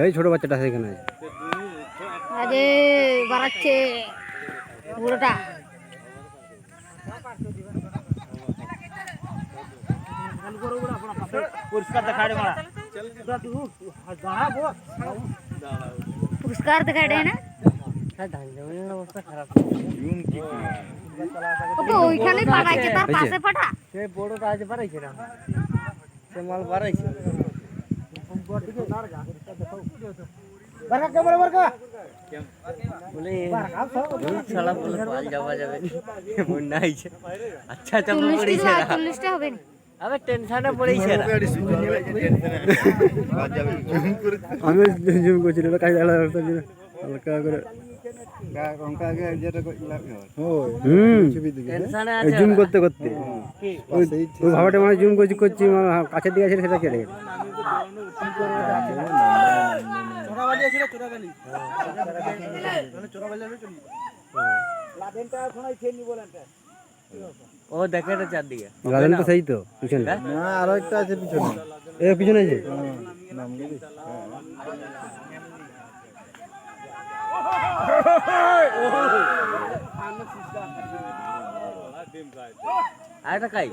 এই ছোট বাচ্চাটা সেখানে আরে বাড়াচ্ছে পুরোটা। পুরস্কার দেখায় না অবস্থা খারাপ। ওইখানে পাঠাইছে, তার পাশে পাঠা সে বড়টা আজ বাড়াইছে না, সে মাল বাড়াইছে। বলে শালা বলে পাল যাওয়া যাবে বন্যা আইছে। আচ্ছা চাপা পড়েছে না, 40টা হবে না। আবে টেনশনে পড়েছে না। আমি জুম করছি এটা কাজ হালকা করে টেনশনে আছে জুম করতে করতে ওই ভাবাটা মানে জুম করছি করছি কাছের দিকে আছে সেটা কেটে গেছে। ও দেখে না চারদিকে লাদেন তো সেই তো পিছনে না আরো একটা আছে পিছনে, এ পিছনে আছে আর একটা কাই